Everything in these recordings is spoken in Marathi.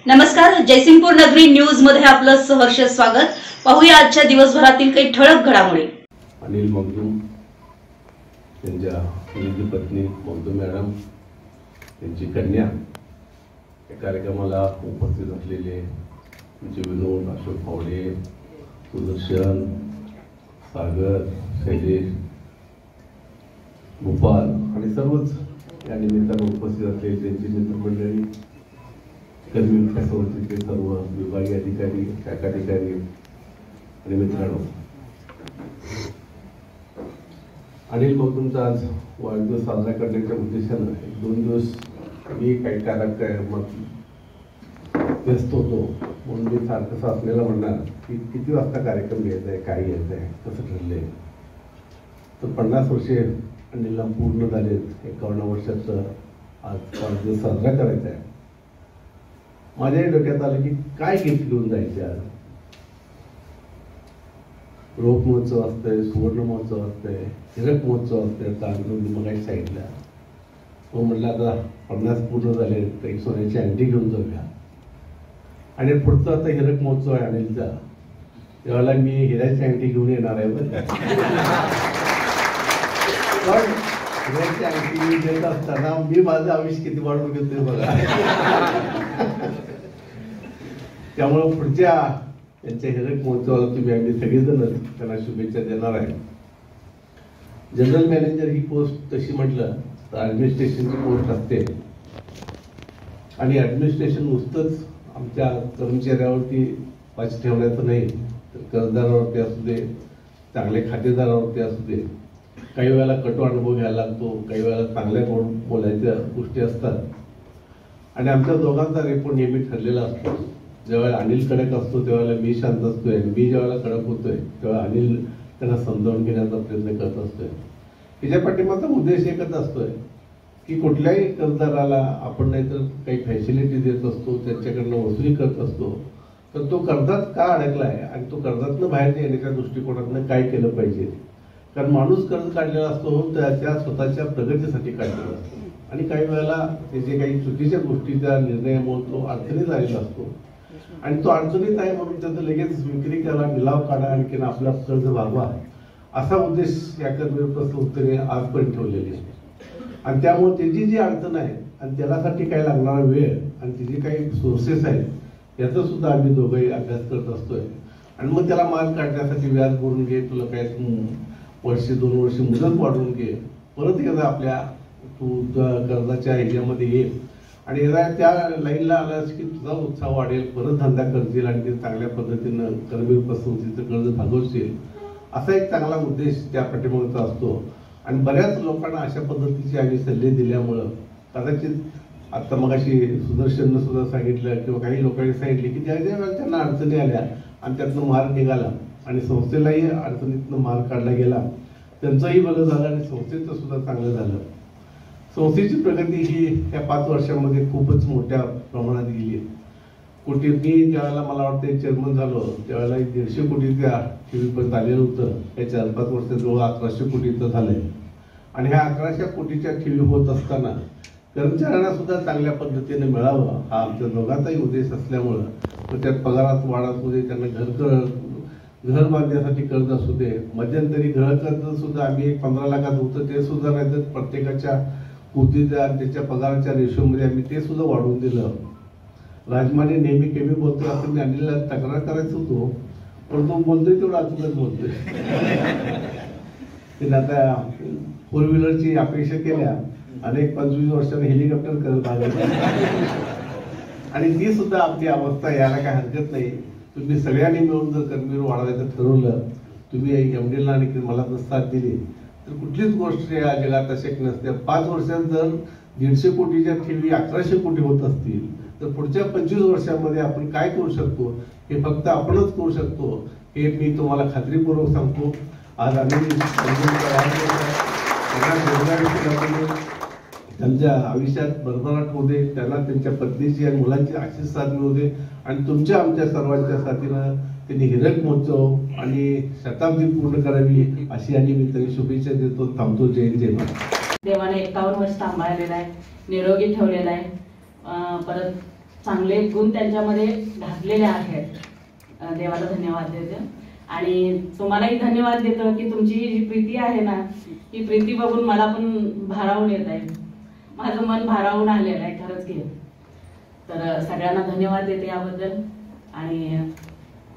नमस्कार, जयसिंगपूर नगरी न्यूज मध्ये आपलं सहर्ष स्वागत। पाहूया आजच्या दिवसभरातील काही ठळक घडामोडी। अनिल मगदूम यांच्या मुलीची पत्नी मगदूम मॅडम यांची कन्या या कार्यक्रमाला उपस्थित असलेले विनोद, अशोक फावडे, सुदर्शन, सागर, शैलेश, गोपाल आणि सर्वच या निमित्तानं उपस्थित असलेले त्यांची मित्रमंडळी, कर्मी विकासावरचे सर्व विभागीय अधिकारी, शाखाधिकारी आणि मित्रांनो, अनिल मगदूमचा आज वाढदिवस साजरा करण्याच्या उद्देशानं 1-2 दिवस मी काही कार्यक्रमात व्यस्त होतो, म्हणून मी सारखं असलेला म्हणणार की किती वाजता कार्यक्रम घ्यायचा आहे, काय घ्यायचं आहे, कसं ठरलंय। तर 50 वर्षे अनिलला पूर्ण झालेत, 51 वर्षाचं आज वाढदिवस साजरा करायचा आहे। माझ्या डोक्यात आलं की काय गिफ्ट घेऊन जायचे आज। रोप महोत्सव असतंय, सुवर्ण महोत्सव असतंय, हिरक महोत्सव असतंय, तांदूळ मग साईडला मग म्हटलं आता 50 पूर्ण झाले, काही सोन्याची अंगठी घेऊन जाऊया। आणि पुढचा आता हिरक महोत्सव आहे अनिलचा, त्यावेळेला मी हिऱ्याची अंगठी घेऊन येणार आहे। पण हिऱ्याची अंगठी देत असताना मी माझं आयुष्य किती वाढवून घेतोय बघा। त्यामुळे पुढच्या त्यांच्या हिरक महोत्सवाला तुम्ही आम्ही सगळेजण त्यांना शुभेच्छा देणार आहे। जनरल मॅनेजर ही पोस्ट तशी म्हटलं तर ऍडमिनिस्ट्रेशनची पोस्ट असते आणि ऍडमिनिस्ट्रेशन नुसतंच आमच्या कर्मचाऱ्यावरती पाच ठेवण्याचं नाही, तर कर्जदारावरती असू दे, चांगले खातेदारावरती असू दे, काही वेळेला कटू अनुभव घ्यायला लागतो, काही वेळेला चांगल्या बोलायच्या गोष्टी असतात। आणि आमच्या दोघांचा रेपो नेहमी ठरलेला असतो। जेव्हा अनिल कडक असतो त्यावेळेला मी शांत असतोय, मी ज्यावेळेला कडक होतोय तेव्हा अनिल त्यांना समजावून घेण्याचा प्रयत्न करत असतोय। त्याच्या पाठीमागचा उद्देश एकच असतोय की कुठल्याही कर्जदाराला आपण नाहीतर काही फॅसिलिटी देत असतो, त्यांच्याकडनं वसुली करत असतो, तर तो कर्जात का अडकलाय आणि तो कर्जातनं बाहेर येण्याच्या दृष्टिकोनातनं काय केलं पाहिजे। कारण माणूस कर्ज काढलेला असतो त्याच्या स्वतःच्या प्रगतीसाठी काढलेला असतो आणि काही वेळेला त्याचे काही चुकीच्या गोष्टीच्या निर्णयामुळे तो अडचणीत आलेला असतो आणि तो अडचणीत आहे म्हणून त्याचं लगेच विक्री करा, निलाव काढा, आणखीन आपला कर्ज भागवा, असा उद्देश या कर्मवीर संस्थेने आजपर्यंत ठेवलेली आहे। आणि त्यामुळे त्याची जी अडचण आहे आणि त्यासाठी काय लागणारा वेळ आणि तिचे काही सोर्सेस आहेत याचा सुद्धा आम्ही दोघंही अभ्यास करत असतोय। आणि मग त्याला माल काढण्यासाठी व्याज भरून घे, तुला काय 1-2 वर्ष मुदत वाढवून घे, परत एकदा आपल्या तू कर्जाच्या ह्याच्यामध्ये ये आणि त्या लाईनला आलास की तुझा उत्साह वाढेल, परत धंदा करशील आणि ते चांगल्या पद्धतीनं कर्मवीर संस्थेचं कर्ज भागवशील, असा एक चांगला उद्देश त्या पाठीमागचा असतो। आणि बऱ्याच लोकांना अशा पद्धतीचे आम्ही सल्ले दिल्यामुळं कदाचित आता मगाशी सुदर्शननं सुद्धा सांगितलं किंवा काही लोकांनी सांगितले की ज्या ज्या वेळेला त्यांना अडचणी आल्या आणि त्यातनं मार्ग निघाला आणि संस्थेलाही अडचणीतनं मार्ग काढला गेला, त्यांचंही बरं झालं आणि संस्थेचं सुद्धा चांगलं झालं। संस्थेची प्रगती ही या 5 वर्षांमध्ये खूपच मोठ्या प्रमाणात गेली आहे। कोटी मी ज्यावेळेला मला वाटतं चेअरमन झालो त्यावेळेला 150 कोटीच्या ठेवीपर्यंत आलेलं होतं, या 4-5 वर्षात जवळ 1100 कोटीचं झालंय। आणि ह्या 1100 कोटीच्या ठेवी होत असताना कर्मचाऱ्यांना सुद्धा चांगल्या पद्धतीने मिळावं हा आमच्या दोघांचाही उद्देश असल्यामुळं त्यात पगारात वाढ असू दे, त्यांना घर बांधण्यासाठी कर्ज असू दे, मध्यंतरी घर कर्ज सुद्धा आम्ही 15 लाखात होतं ते सुद्धा नाही तर प्रत्येकाच्या कोटीच्या त्याच्या पगाराच्या रेशोमध्ये आम्ही ते सुद्धा वाढवून दिलं। राजमाने नेहमी कमी बोलतोय असं मी अनिलला तक्रार करायचं होतो, पण तो बोलतोय तेवढं अचूकच बोलतोय। त्याने आता 4 व्हीलरची अपेक्षा केल्या, अनेक 25 वर्षांनी हेलिकॉप्टर करत आले आणि ती सुद्धा आपली अवस्था यायला काय हरकत नाही। तुम्ही सगळ्यांनी मिळून जर कर्मवीर वाढवायचं ठरवलं, तुम्ही एमडीला आणि मला जर साथ दिली तर कुठलीच गोष्ट या जगात अशक्य नसते। 5 वर्षात जर 150 कोटीच्या ठेवी 1100 कोटी होत असतील तर पुढच्या 25 वर्षांमध्ये आपण काय करू शकतो हे फक्त आपणच करू शकतो, हे मी तुम्हाला खात्रीपूर्वक सांगतो। आज आम्ही त्यांच्या आयुष्यात भरभराट होऊ दे, त्यांना त्यांच्या पत्नीची आणि मुलांची आशीष साथ मिळू दे आणि तुमच्या आमच्या सर्वांच्या साथीनं त्यांनी हिरक महोत्सव आणि शताब्दी पूर्ण करावी अशी आणि मी तरी शुभेच्छा देतो। थांबतो। जय जय महाराज। देवाने 51 वर्ष सांभाळलेला आहे, निरोगी ठेवलेला आहे। परत चांगले गुण त्यांच्यामध्ये घातलेले आहेत. देवाला धन्यवाद देते आणि तुम्हालाही धन्यवाद देतो की तुमची जी प्रीती आहे ना, ही प्रीती बघून मला पण भारावून येत आहे. माझं मन भारावून आलेलं आहे खरंच की. तर सगळ्यांना धन्यवाद देते याबद्दल. आणि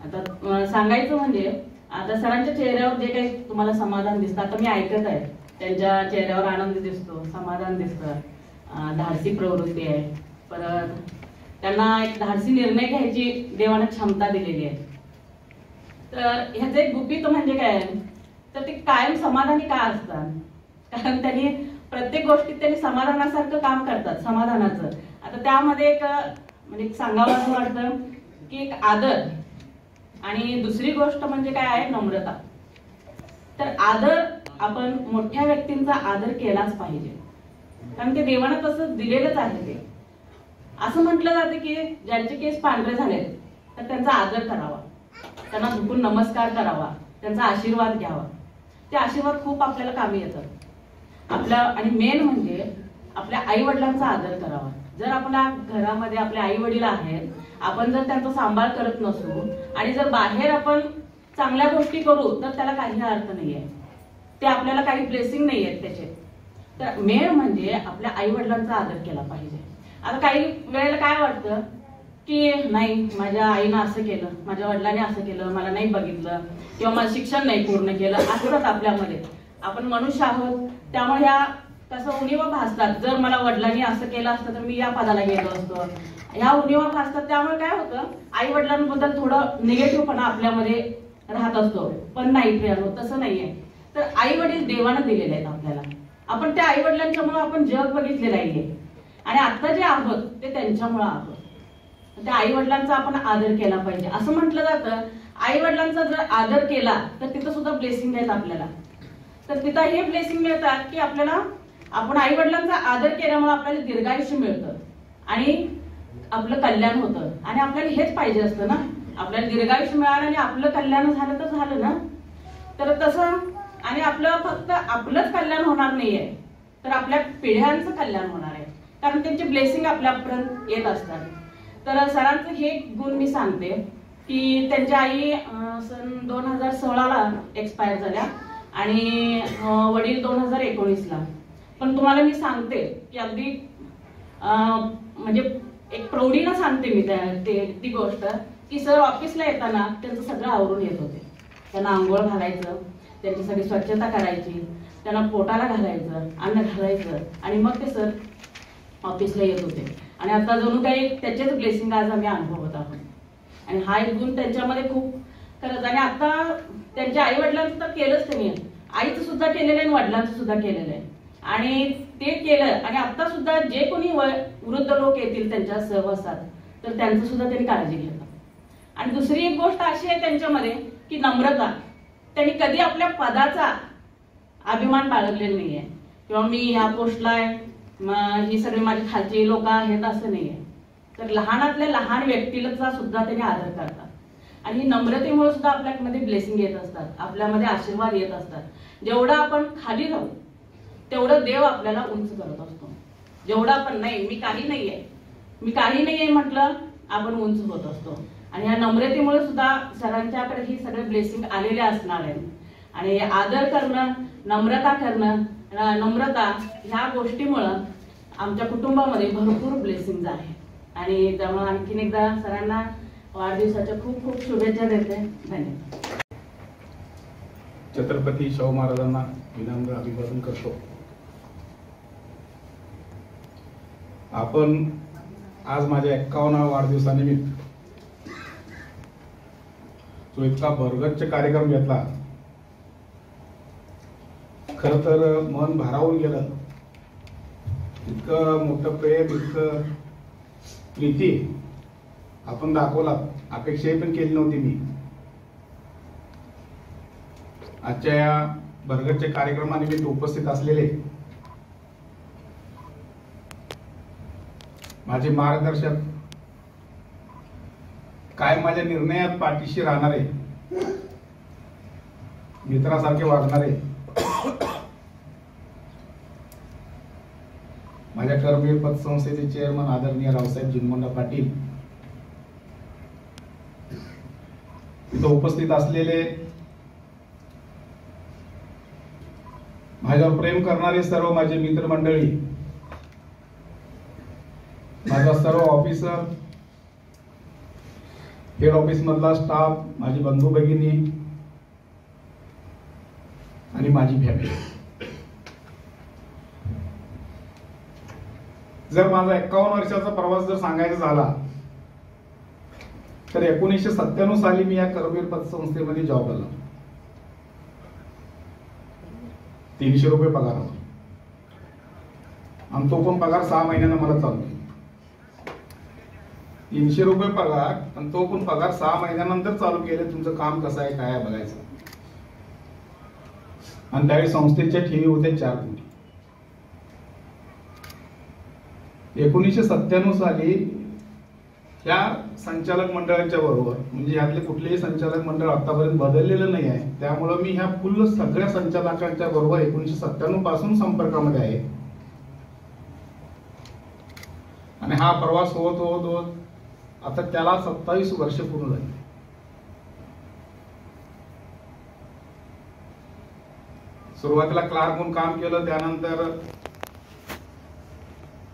आता सांगायचं म्हणजे आता सरांच्या चेहऱ्यावर जे काही तुम्हाला समाधान दिसतं, आता मी ऐकत आहे त्यांच्या चेहऱ्यावर आनंद दिसतो, समाधान दिसतं, धाडसी प्रवृत्ती आहे. परत त्यांना एक धाडसी निर्णय घ्यायची देवाने क्षमता दिलेली आहे. तर ह्याचं एक गुपित म्हणजे काय, तर ते कायम समाधानी का असतात, कारण त्यांनी प्रत्येक गोष्टीत त्यांनी समाधानासारखं काम करतात, समाधानाचं. आता त्यामध्ये एक म्हणजे सांगावं असं वाटतं की एक आदर आणि दुसरी गोष्ट म्हणजे काय आहे, नम्रता. तर आदर, आपण मोठ्या व्यक्तींचा आदर केलाच पाहिजे, कारण ते देवानं तसं दिलेलंच आहे. ते असं म्हटलं जातं की ज्यांचे केस पांढरे झालेत तर त्यांचा आदर करावा, त्यांना झुकून नमस्कार करावा, त्यांचा आशीर्वाद घ्यावा. ते आशीर्वाद खूप आपल्याला कामी येतात आपल्या. आणि मेन म्हणजे आपल्या आई वडिलांचा आदर करावा. जर आपल्या घरामध्ये आपले आई वडील आहेत, आपण जर त्यांचा सांभाळ करत नसू आणि जर बाहेर आपण चांगल्या गोष्टी करू तर त्याला काही अर्थ नाहीये, ते आपल्याला काही ब्लेसिंग नाही आहेत त्याचे. तर मेन म्हणजे आपल्या आई वडिलांचा आदर केला पाहिजे. आता काही वेळेला काय वाटतं की नाही, माझ्या आईनं असं केलं, माझ्या वडिलांनी असं केलं, मला नाही बघितलं, किंवा माझं शिक्षण नाही पूर्ण केलं, असतात आपल्यामध्ये. आपण मनुष्य आहोत, त्यामुळे ह्या कसं उणीवा भासतात. जर मला वडिलांनी असं केलं असतं तर मी या पदाला गेलो असतो, ह्या उणीवा भासतात. त्यामुळे काय होतं, आई वडिलांबद्दल थोडं निगेटिव्हपणा आपल्यामध्ये राहत असतो. पण नाही प्रियानो, तसं नाहीये. तर आई वडील देवानं दिलेले आहेत आपल्याला. आपण त्या आई वडिलांच्यामुळे आपण जग बघितलेलं आहे आणि आता जे आहोत ते त्यांच्यामुळे आहोत. त्या आई वडिलांचा आपण आदर केला पाहिजे. असं म्हटलं जातं, आई वडिलांचा जर आदर केला तर तिथं सुद्धा ब्लेसिंग आहेत आपल्याला. तर तिथं हे ब्लेसिंग मिळतात की आपल्याला, आपण आई वडिलांचा आदर केल्यामुळे आपल्याला दीर्घायुष्य मिळतं आणि आपलं कल्याण होतं. आणि आपल्याला हेच पाहिजे असतं ना, आपल्याला दीर्घायुष्य मिळालं आणि आपलं कल्याण झालं तर झालं ना. तर तसं, आणि आपलं फक्त आपलंच कल्याण होणार नाहीये, तर आपल्या पिढ्यांचं कल्याण होणार आहे, कारण त्यांची ब्लेसिंग आपल्यापर्यंत येत असतात. तर सरांचं हे गुण मी सांगते की त्यांच्या आई सन 2016ला एक्सपायर झाल्या आणि वडील 2019ला. पण तुम्हाला मी सांगते की अगदी म्हणजे एक प्रौढीनं सांगते मी ती गोष्ट की सर ऑफिसला येताना त्यांचं सगळं आवरून येत होते. त्यांना आंघोळ घालायचं, त्यांची सगळी स्वच्छता करायची, त्यांना पोटाला घालायचं, अन्न घालायचं आणि मग ते सर ऑफिसला येत होते. आणि आता जणू काही त्याचेच ब्लेसिंग आज आम्ही अनुभवत आहोत. आणि हा एक गुण त्यांच्यामध्ये खूप खरंच. आणि आता त्यांच्या आई वडिलांचं तर केलंच त्यांनी, आईचं सुद्धा केलेलं आहे आणि वडिलांचं सुद्धा केलेलं आहे. आणि ते केलं. आणि आता सुद्धा जे कोणी वृद्ध लोक येतील त्यांच्या सहवासात तर त्यांचं सुद्धा त्यांनी काळजी घेतात. आणि दुसरी एक गोष्ट अशी आहे त्यांच्यामध्ये की नम्रता. त्यांनी कधी आपल्या पदाचा अभिमान बाळगलेला नाहीये, किंवा मी ह्या पोस्टला आहे, ही सगळी माझी खालची लोक आहेत असं नाहीये. तर लहानातल्या लहान व्यक्तीला सुद्धा त्यांनी आदर करतात. आणि ही नम्रतेमुळे सुद्धा आपल्यामध्ये ब्लेसिंग येत असतात, आपल्यामध्ये आशीर्वाद येत असतात. जेवढं आपण खाली राहू तेवढं देव आपल्याला उंच करत असतो. जेवढं आपण नाही, मी काही नाहीये म्हटलं, आपण उंच होत असतो. आणि या नम्रतेमुळे सुद्धा सरांच्याकडे ही सगळे ब्लेसिंग आलेले असणार आहे. आणि आदर करणं, नम्रता करणं, नम्रता ह्या गोष्टीमुळं आमच्या कुटुंबामध्ये भरपूर ब्लेसिंग आहे. आणि त्यामुळे आणखीन एकदा सरांना वाढदिवसाच्या खूप खूप शुभेच्छा देते. धन्यवाद. छत्रपती शाहू महाराजांना विनम्र अभिवादन करतो. आपण आज माझ्या 51व्या वाढदिवसानिमित्त जो इतका भरगच्च कार्यक्रम घेतला, खर तर मन भारावून गेलं. इतकं मोठं प्रेम, इतकं प्रीती आपण दाखवला, अपेक्षाही पण केली नव्हती मी. आजच्या या भरगच्च कार्यक्रमानिमित्त उपस्थित असलेले माझे मार्गदर्शक, काय माझ्या निर्णयात पाठीशी राहणारे, मित्रासारखे वागणारे माझ्या करवीर पतसंस्थेचे चेअरमन आदरणीय रावसाहेब जिनमोंडा पाटील, इथं उपस्थित असलेले माझ्यावर प्रेम करणारे सर्व माझे मित्रमंडळी, माझा सर्व ऑफिसर, हेड ऑफिस मधला स्टाफ, माझी बंधू भगिनी आणि माझी फॅमिली. जर माझा 51 वर्षाचा प्रवास जर सांगायचा झाला तर 1997 साली मी या करवीर पतसंस्थेमध्ये जॉब आला. 300 रुपये पगार होता आणि तो पण पगार 6 महिन्यानं मला चालू. 300 रुपये पगार आणि तो पण पगार 6 महिन्यानंतर चालू केले. तुमचं काम कसं आहे काय आहे बघायचं. आणि त्यावेळी संस्थेच्या ठेवी होत्या 4 कोटी. 1997 साली या संचालक मंडळाच्या बरोबर, म्हणजे यातले कुठलेही संचालक मंडळ आतापर्यंत बदललेलं नाही आहे, त्यामुळे मी ह्या फुल सगळ्या संचालकांच्या बरोबर 1997 पासून संपर्कामध्ये आहे. आणि हा प्रवास होत होत होत आता त्याला 27 वर्ष पूर्ण झाली. सुरुवातीला क्लार्क म्हणून काम केलं, त्यानंतर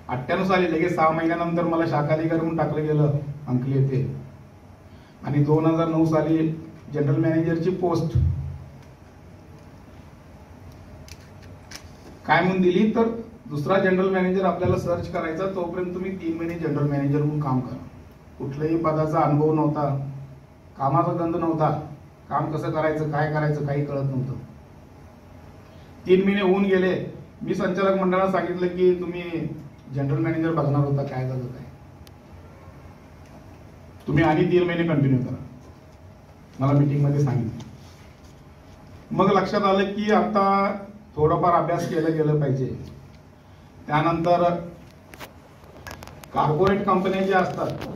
98 साली लगेच 6 महिन्यानंतर मला शाखाधिकारी म्हणून टाकलं गेलं अंकली येथे. आणि 2009 साली जनरल मॅनेजरची पोस्ट काय म्हणून दिली तर दुसरा जनरल मॅनेजर आपल्याला सर्च करायचा, तोपर्यंत तुम्ही 3 महिने जनरल मॅनेजर म्हणून काम करा. कुठल्याही पदाचा अनुभव नव्हता, कामाचा गंध नव्हता, काम कसं करायचं काय करायचं काही कळत नव्हतं. 3 महिने होऊन गेले. मी संचालक मंडळाला सांगितलं की तुम्ही जनरल मॅनेजर बघणार होता, काय झालं काय, तुम्ही आणि 3 महिने कंटिन्यू करा, मला मीटिंग मध्ये सांगितलं. मग लक्षात आलं की आता थोडाफार अभ्यास केला गेलं पाहिजे. त्यानंतर कॉर्पोरेट कंपन्या ज्या असतात,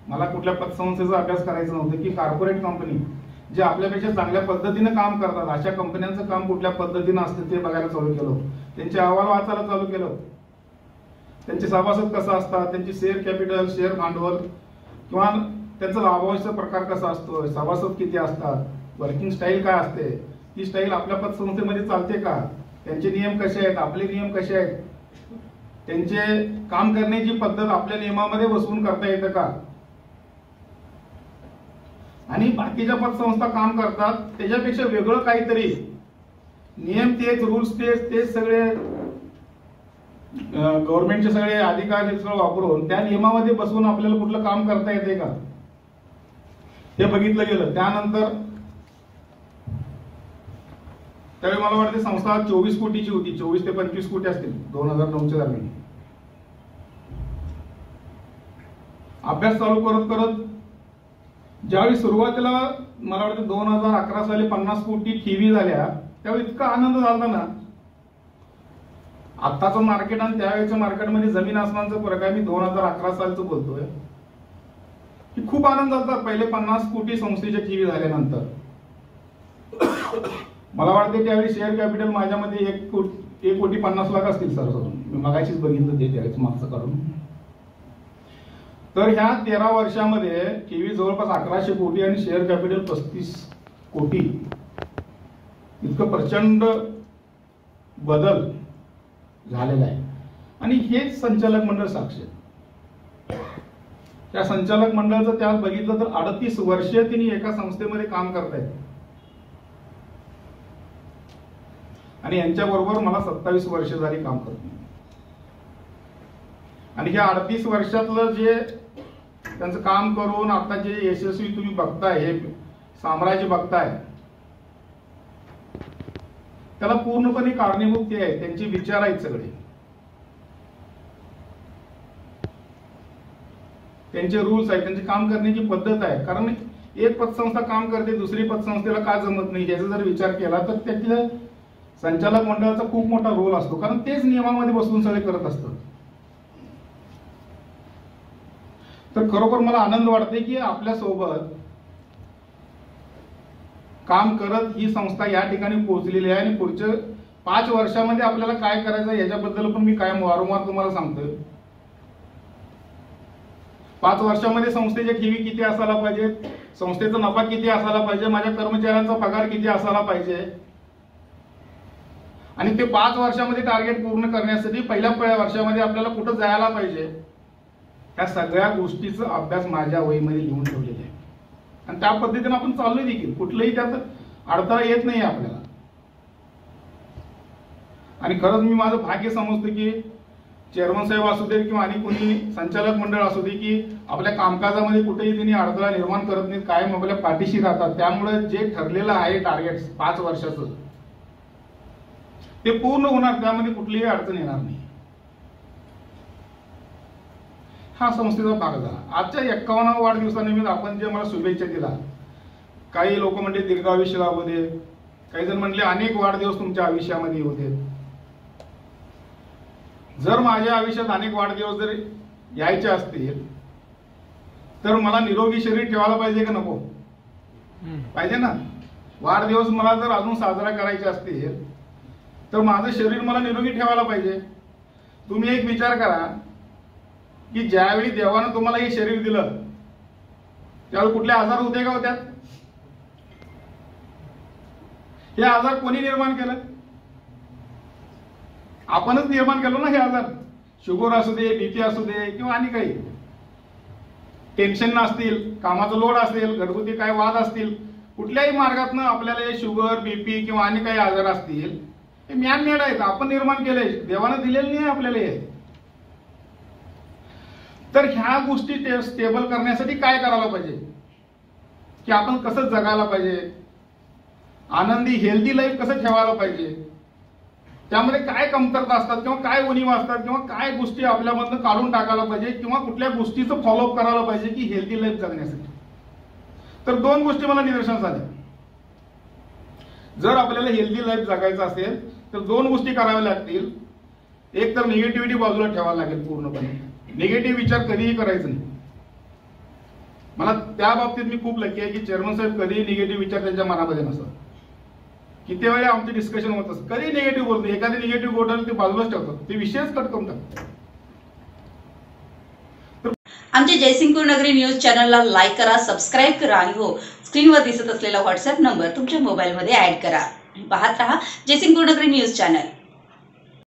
मला कुठल्या पतसंस्थेचा अभ्यास करायचा नव्हतं, की कॉर्पोरेट कंपनी जे आपल्यापेक्षा चांगल्या पद्धतीने काम करतात अशा कंपन्यांचं काम कुठल्या पद्धतीनं असतं ते बघायला चालू केलं. त्यांचे अहवाल वाचायला चालू केलं. त्यांचे सभासद कसं असतात, त्यांची शेअर कॅपिटल, शेअर भांडवल किंवा त्यांचा लाभांशाचा प्रकार कसा असतो, सभासद किती असतात, वर्किंग स्टाईल काय असते, ती स्टाईल आपल्या पतसंस्थेमध्ये चालते का, त्यांचे नियम कसे आहेत, आपले नियम कसे आहेत, त्यांचे काम करण्याची पद्धत आपल्या नियमामध्ये बसवून करता येतं का. आणि बाकीच्या पतसंस्था काम करतात त्याच्यापेक्षा वेगळं काहीतरी, नियम तेच, रूल्स तेच सगळे, गव्हर्नमेंटचे सगळे अधिकार वापरून त्या नियमामध्ये बसवून आपल्याला कुठलं काम करता येते का हे बघितलं गेलं. त्यानंतर त्यावेळी मला वाटते संस्था 24 कोटीची होती, 24 ते 25 कोटी असतील 2009च्या दरम्यान. अभ्यास चालू करत करत ज्यावेळी सुरुवातीला मला वाटतं 2011 साली 50 कोटी ठेवी झाल्या, त्यावेळी इतका आनंद झाला ना. आताचं मार्केट आणि त्यावेळेच्या मार्केटमध्ये जमीन आसमानचा फरक आहे. मी 2011 सालचं बोलतोय की खूप आनंद झाला. पहिले 50 कोटी संस्थेच्या ठेवी झाल्यानंतर मला वाटते त्यावेळी शेअर कॅपिटल माझ्यामध्ये 1,50,00,000 असतील सर, मी मगाशीच बघितलं ते त्यावेळेस मागचं करून. तर ह्या 13 वर्षामध्ये ठेवी जवळपास 1100 कोटी आणि शेअर कॅपिटल 35 कोटी, इतकं प्रचंड बदल झालेला आहे. आणि हेच संचालक मंडळ साक्ष. त्या संचालक मंडळाचं त्यात बघितलं तर 38 वर्ष त्यांनी एका संस्थेमध्ये काम करतायत. आणि यांच्या बरोबर मला 27 वर्ष झाली काम करतो. आणि ह्या 38 वर्षातलं जे त्यांचं काम करून आता जे यशस्वी तुम्ही बघताय, हे साम्राज्य बघताय, त्याला पूर्णपणे कारणीभूत ते आहे त्यांचे विचार आहेत सगळे, त्यांचे रूल्स आहेत, त्यांची काम करण्याची पद्धत आहे. कारण एक पतसंस्था काम करते, दुसरी पतसंस्थेला का जमत नाही याचा जर विचार केला तर त्यातल्या संचालक मंडळाचा खूप मोठा रोल असतो, कारण तेच नियमामध्ये बसून सगळे करत असतात. तर खरोखर मला आनंद वाटते की आपल्या सोबत काम करत ही संस्था या ठिकाणी पोहोचलेली आहे आणि पुढच्या 5 वर्षामध्ये आपल्याला काय करायचं याच्याबद्दल पण मी कायम वारंवार तुम्हाला सांगतोय. 5 वर्षामध्ये संस्थेच्या ठेवी किती असायला पाहिजेत, संस्थेचा नफा किती असायला पाहिजे, माझ्या कर्मचाऱ्यांचा पगार किती असायला पाहिजे, आणि ते 5 वर्षामध्ये टार्गेट पूर्ण करण्यासाठी पहिल्या वर्षामध्ये आपल्याला कुठं जायला पाहिजे, या सगळ्या गोष्टीचा अभ्यास माझ्या वहीमध्ये लिहून ठेवलेला आहे. आणि त्या पद्धतीने आपण चाललोय देखील. कुठलंही त्यात अडथळा येत नाही आपल्याला. आणि खरंच मी माझं भाग्य समजतो की चेअरमन साहेब असू दे किंवा आणि कोणी संचालक मंडळ असू दे की आपल्या कामकाजामध्ये कुठेही त्यांनी अडथळा निर्माण करत नाहीत, कायम आपल्या पाठीशी राहतात. त्यामुळे जे ठरलेलं आहे टार्गेट 5 वर्षाचं ते पूर्ण होणार, त्यामध्ये कुठलीही अडचण येणार नाही. हा संस्थेचा भाग झाला. आजच्या 51व्या वाढदिवसानिमित्त आपण जे मला शुभेच्छा दिला, काही लोक म्हणले दीर्घायुष्य लाभू दे, काही जण म्हणले अनेक वाढदिवस तुमच्या आयुष्यामध्ये येऊ देत. जर माझ्या आयुष्यात अनेक वाढदिवस जर यायचे असतील तर मला निरोगी शरीर ठेवायला पाहिजे का नको? पाहिजे ना. वाढदिवस मला जर अजून साजरा करायचे असतील तर माझं शरीर मला निरोगी ठेवायला पाहिजे. तुम्ही एक विचार करा की ज्यावेळी देवानं तुम्हाला हे शरीर दिलं त्यावेळी कुठले आजार होते का होत्यात? हे आजार कोणी निर्माण केलं? आपणच निर्माण केलं ना हे आजार. शुगर असू दे, बीपी असू दे किंवा आणि काही टेन्शन नसतील, कामाचा लोड असेल, घरगुती काय वाद असतील, कुठल्याही मार्गातनं आपल्याला हे शुगर, बीपी किंवा आणि काही आजार असतील, हे मॅन मेड आहेत, आपण निर्माण केले, देवानं दिलेले नाही आपल्याला हे. तर ह्या गोष्टी स्टेबल करण्यासाठी काय करायला पाहिजे की आपण कसं जगायला पाहिजे, आनंदी हेल्दी लाईफ कसं ठेवायला पाहिजे, त्यामध्ये काय कमतरता असतात किंवा काय उणीवा असतात किंवा काय गोष्टी आपल्यामधनं काढून टाकायला पाहिजे किंवा कुठल्या गोष्टीचं फॉलोअप करायला पाहिजे की हेल्दी लाईफ जगण्यासाठी. तर 2 गोष्टी मला निदर्शनास आल्या. जर आपल्याला हेल्दी लाईफ जगायचं असेल तर 2 गोष्टी कराव्या लागतील. एक तर निगेटिव्हिटी बाजूला ठेवायला लागेल पूर्णपणे. निगेटिव्ह विचार कधीही करायचं नाही. मला त्या बाबतीत मी खूप लकी आहे की चेअरमन साहेब कधीही निगेटिव्ह विचार त्यांच्या मनामध्ये नसतात. किती वेळा आमचे डिस्कशन होत असतं, कधी निगेटिव्ह बोलतो, एखादी निगेटिव्ह गोष्ट ते बाजूलाच ठेवतात, ते विषयच कट करून टाकतात. आमच्या जयसिंगपूर नगरी न्यूज चॅनलला लाईक करा, सबस्क्राईब करा आणि हो, स्क्रीनवर दिसत असलेला व्हॉट्सअप नंबर तुमच्या मोबाईलमध्ये ऍड करा. पाहत रहा जयसिंगपूर नगरी न्यूज चॅनल.